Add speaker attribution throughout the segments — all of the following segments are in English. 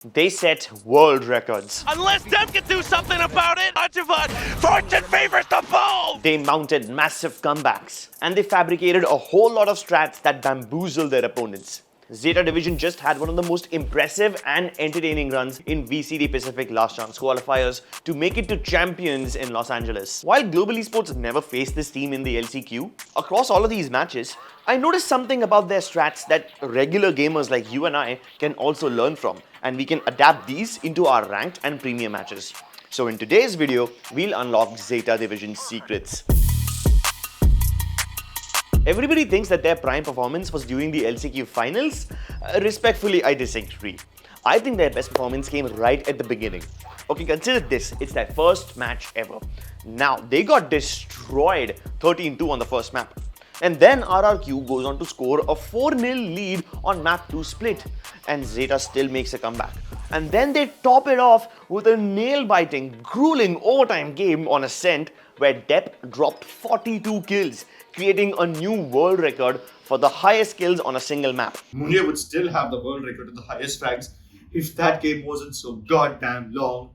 Speaker 1: They set world records.
Speaker 2: Unless them can do something about it, fortune favors the bold!
Speaker 1: They mounted massive comebacks. And they fabricated a whole lot of strats that bamboozled their opponents. Zeta Division just had one of the most impressive and entertaining runs in VCT Pacific last chance qualifiers to make it to champions in Los Angeles. While Global Esports never faced this team in the LCQ, across all of these matches, I noticed something about their strats that regular gamers like you and I can also learn from, and we can adapt these into our ranked and premium matches. So in today's video, we'll unlock Zeta Division's secrets. Everybody thinks that their prime performance was during the LCQ finals. Respectfully, I disagree. I think their best performance came right at the beginning. Okay, consider this, it's their first match ever. Now, they got destroyed 13-2 on the first map. And then RRQ goes on to score a 4-0 lead on map 2 split. And Zeta still makes a comeback. And then they top it off with a nail-biting, grueling overtime game on Ascent where Dep dropped 42 kills, creating a new world record for the highest kills on a single map.
Speaker 3: Munir would still have the world record with the highest frags if that game wasn't so goddamn long.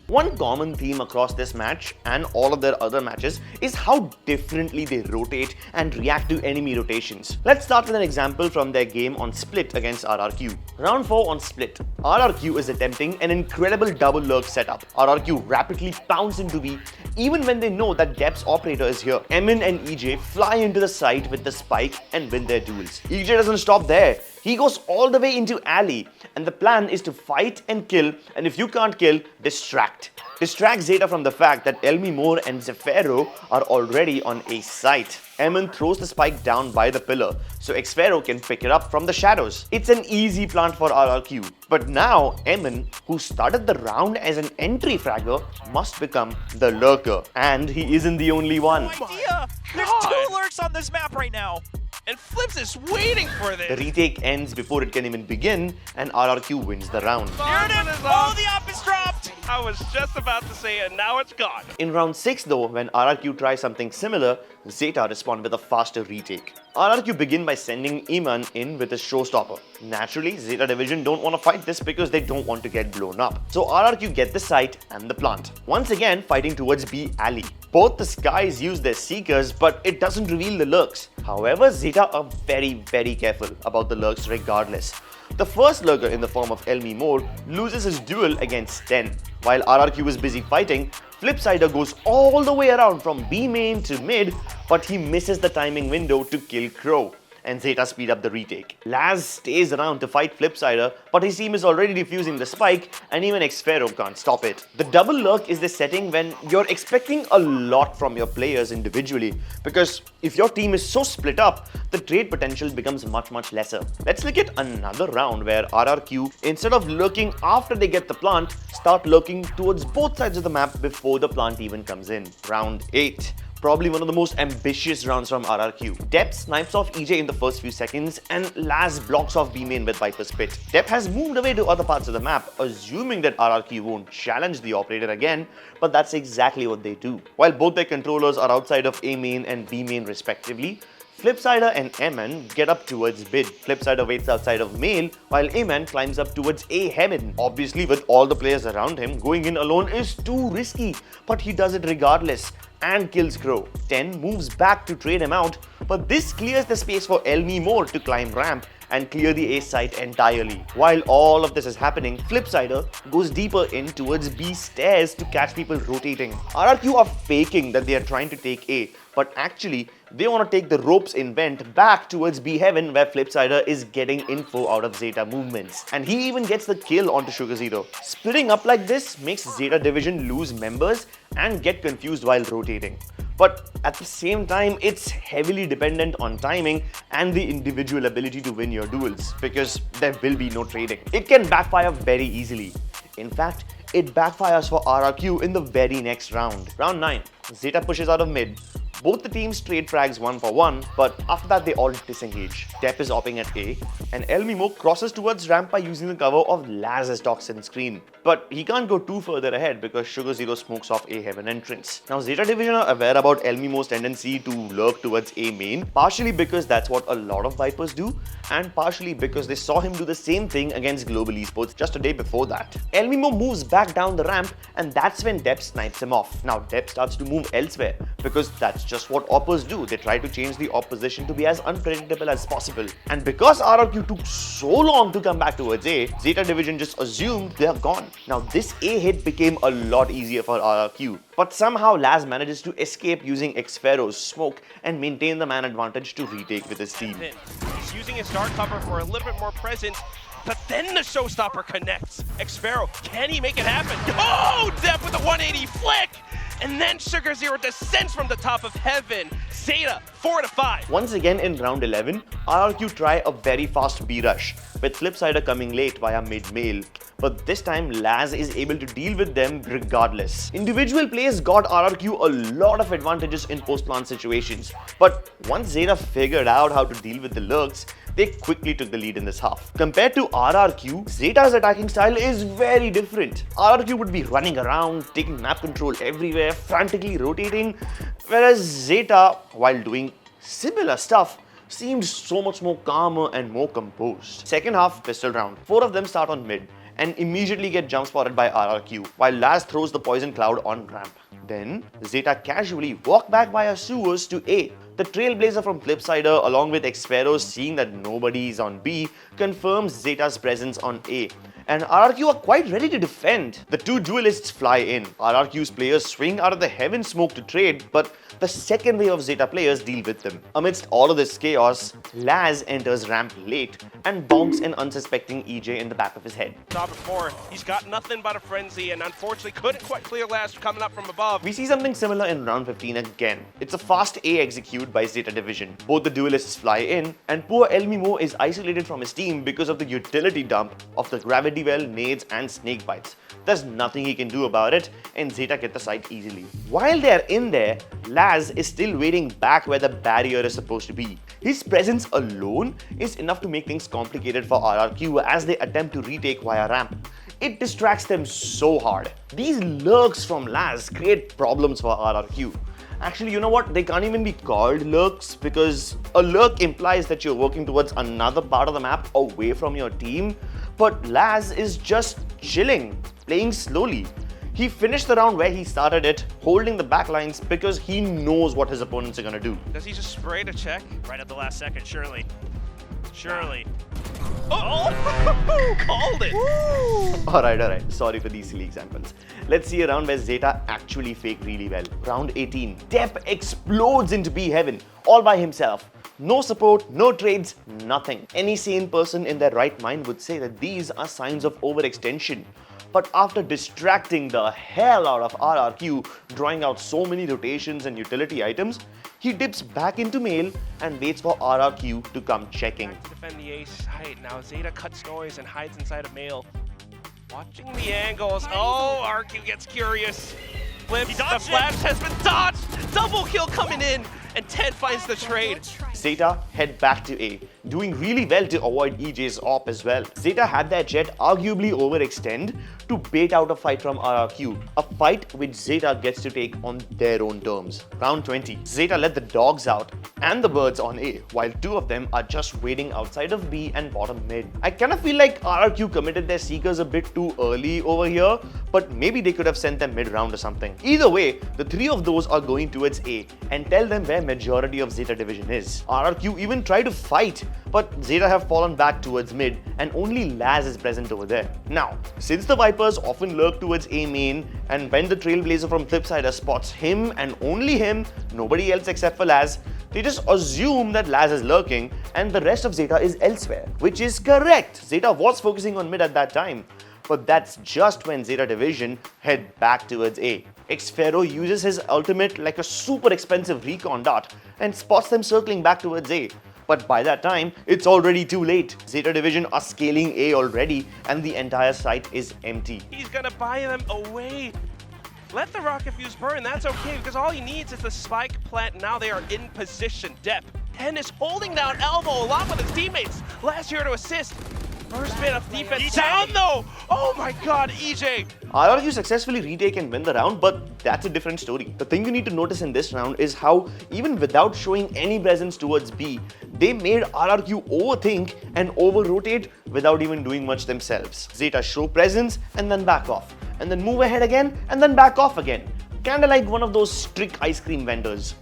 Speaker 1: One common theme across this match and all of their other matches is how differently they rotate and react to enemy rotations. Let's start with an example from their game on Split against RRQ. Round 4 on Split, RRQ is attempting an incredible double lurk setup. RRQ rapidly pounce into B even when they know that Dep's operator is here. Emin and EJ fly into the site with the spike and win their duels. EJ doesn't stop there. He goes all the way into alley, and the plan is to fight and kill, and if you can't kill, distract. Distract Zeta from the fact that Elmi Moore and Zefero are already on a site. Emin throws the spike down by the pillar, so Xfero can pick it up from the shadows. It's an easy plant for RRQ. But now, Emin, who started the round as an entry fragger, must become the lurker. And he isn't the only one.
Speaker 4: No idea! There's 2 lurks on this map right now!
Speaker 2: And Flips is waiting for
Speaker 1: The
Speaker 2: this!
Speaker 1: retake ends before it can even begin, and RRQ wins the round.
Speaker 4: Here it is! Oh, the op is dropped!
Speaker 2: I was just about to say it, now it's gone.
Speaker 1: In round 6 though, when RRQ tries something similar, Zeta respond with a faster retake. RRQ begin by sending Iman in with a showstopper. Naturally, Zeta Division don't want to fight this because they don't want to get blown up. So RRQ get the site and the plant. Once again, fighting towards B alley. Both the skies use their seekers, but it doesn't reveal the lurks. However, Zeta are very careful about the lurks regardless. The first lurker in the form of Elmi Moore loses his duel against 10. While RRQ is busy fighting, Flipsider goes all the way around from B main to mid, but he misses the timing window to kill Crow, and Zeta speed up the retake. Laz stays around to fight Flipsider, but his team is already defusing the spike, and even Xfero can't stop it. The double lurk is the setting when you're expecting a lot from your players individually, because if your team is so split up, the trade potential becomes much lesser. Let's look at another round where RRQ, instead of lurking after they get the plant, start lurking towards both sides of the map before the plant even comes in. Round 8. Probably one of the most ambitious rounds from RRQ. Dep snipes off EJ in the first few seconds, and Laz blocks off B main with Viper's Pit. Dep has moved away to other parts of the map, assuming that RRQ won't challenge the operator again, but that's exactly what they do. While both their controllers are outside of A main and B main respectively, Flipsider and Eman get up towards mid. Flipsider waits outside of male, while Eman climbs up towards A heaven. Obviously, with all the players around him, going in alone is too risky, but he does it regardless and kills Crow. 10 moves back to trade him out, but this clears the space for Elmi Moore to climb ramp and clear the A site entirely. While all of this is happening, Flipsider goes deeper in towards B stairs to catch people rotating. RRQ are faking that they are trying to take A, but actually they want to take the ropes in vent back towards B heaven where Flipsider is getting info out of Zeta movements. And he even gets the kill onto Sugar Zero. Splitting up like this makes Zeta Division lose members and get confused while rotating. But at the same time, it's heavily dependent on timing and the individual ability to win your duels, because there will be no trading. It can backfire very easily. In fact, it backfires for RRQ in the very next round. Round 9, Zeta pushes out of mid. Both the teams trade frags 1 for 1, but after that they all disengage. Dep is opping at A, and El Mimo crosses towards ramp by using the cover of Laz's toxin screen. But he can't go too further ahead because Sugar Zero smokes off A heaven entrance. Now Zeta Division are aware about El Mimo's tendency to lurk towards A main, partially because that's what a lot of Vipers do, and partially because they saw him do the same thing against Global Esports just a day before that. El Mimo moves back down the ramp, and that's when Dep snipes him off. Now Dep starts to move elsewhere because that's just what oppers do. They try to change the opposition to be as unpredictable as possible. And because RRQ took so long to come back towards A, Zeta Division just assumed they are gone. Now this A hit became a lot easier for RRQ, but somehow Laz manages to escape using Xfero's smoke and maintain the man advantage to retake with his team.
Speaker 2: He's using his dark cover for a little bit more presence, but then the showstopper connects. Xfero, can he make it happen? Oh, Dep with a 180 flick! And then Sugar Zero descends from the top of heaven. Zeta, 4-5.
Speaker 1: Once again in round 11, RRQ try a very fast B rush, with Flipsider coming late via mid-mail. But this time, Laz is able to deal with them regardless. Individual plays got RRQ a lot of advantages in post-plant situations. But once Zeta figured out how to deal with the lurks, they quickly took the lead in this half. Compared to RRQ, Zeta's attacking style is very different. RRQ would be running around, taking map control everywhere, frantically rotating, whereas Zeta, while doing similar stuff, seemed so much more calmer and more composed. Second half, pistol round. 4 of them start on mid and immediately get jump spotted by RRQ, while Laz throws the poison cloud on ramp. Then, Zeta casually walk back via sewers to A. The Trailblazer from Flipsider, along with Xfero, seeing that nobody is on B, confirms Zeta's presence on A. And RRQ are quite ready to defend. The two duelists fly in. RRQ's players swing out of the heaven smoke to trade, but the second wave of Zeta players deal with them. Amidst all of this chaos, Laz enters ramp late and bonks an unsuspecting EJ in the back of his head.
Speaker 2: Top of 4, he's got nothing but a frenzy and unfortunately couldn't quite clear Laz coming up from above.
Speaker 1: We see something similar in round 15 again. It's a fast A execute by Zeta Division. Both the duelists fly in, and poor El Mimo is isolated from his team because of the utility dump of the gravity well, nades and snake bites. There's nothing he can do about it, and Zeta get the site easily. While they're in there, Laz is still waiting back where the barrier is supposed to be. His presence alone is enough to make things complicated for RRQ as they attempt to retake via ramp. It distracts them so hard. These lurks from Laz create problems for RRQ. Actually, you know what? They can't even be called lurks because a lurk implies that you're working towards another part of the map away from your team. But Laz is just chilling, playing slowly. He finished the round where he started it, holding the backlines because he knows what his opponents are gonna do.
Speaker 2: Does he just spray to check?
Speaker 4: Right at the last second, surely. Surely.
Speaker 2: Oh! Called it!
Speaker 1: Alright. Sorry for these silly examples. Let's see a round where Zeta actually faked really well. Round 18. Dep explodes into B heaven, all by himself. No support, no trades, nothing. Any sane person in their right mind would say that these are signs of overextension. But after distracting the hell out of RRQ, drawing out so many rotations and utility items, he dips back into mail and waits for RRQ to come checking.
Speaker 2: To defend the ace height. Now Zeta cuts noise and hides inside of mail. Watching the angles. Oh, RQ gets curious. Flips. The flash has been dodged. Double kill coming in. And 10 finds the trade.
Speaker 1: Zeta head back to A, doing really well to avoid EJ's op as well. Zeta had their jet arguably overextend to bait out a fight from RRQ, a fight which Zeta gets to take on their own terms. Round 20, Zeta let the dogs out and the birds on A, while 2 of them are just waiting outside of B and bottom mid. I kind of feel like RRQ committed their seekers a bit too early over here, but maybe they could have sent them mid-round or something. Either way, the 3 of those are going towards A and tell them where majority of Zeta Division is. RRQ even try to fight, but Zeta have fallen back towards mid and only Laz is present over there. Now, since the Vipers often lurk towards A main, and when the Trailblazer from Flipsider spots him and only him, nobody else except for Laz, they just assume that Laz is lurking and the rest of Zeta is elsewhere, which is correct. Zeta was focusing on mid at that time. But that's just when Zeta Division head back towards A. Xfero uses his ultimate like a super expensive recon dart and spots them circling back towards A. But by that time, it's already too late. Zeta Division are scaling A already and the entire site is empty.
Speaker 2: He's gonna buy them away. Let the rocket fuse burn, that's okay, because all he needs is the spike plant. Now they are in position. Dep. 10 is holding down Elbow along with his teammates. Last year to assist. First bit of defense down though. Oh my god, EJ.
Speaker 1: RRQ successfully retake and win the round, but that's a different story. The thing you need to notice in this round is how, even without showing any presence towards B, they made RRQ overthink and over-rotate without even doing much themselves. Zeta show presence and then back off, and then move ahead again and then back off again. Kinda like one of those strict ice cream vendors.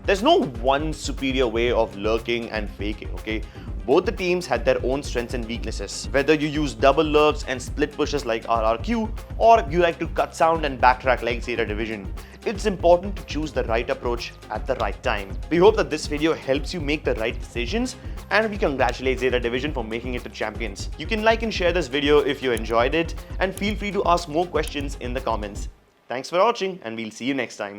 Speaker 1: There's no one superior way of lurking and faking, okay? Both the teams had their own strengths and weaknesses. Whether you use double lurks and split pushes like RRQ, or you like to cut sound and backtrack like Zeta Division, it's important to choose the right approach at the right time. We hope that this video helps you make the right decisions, and we congratulate Zeta Division for making it to champions. You can like and share this video if you enjoyed it, and feel free to ask more questions in the comments. Thanks for watching, and we'll see you next time.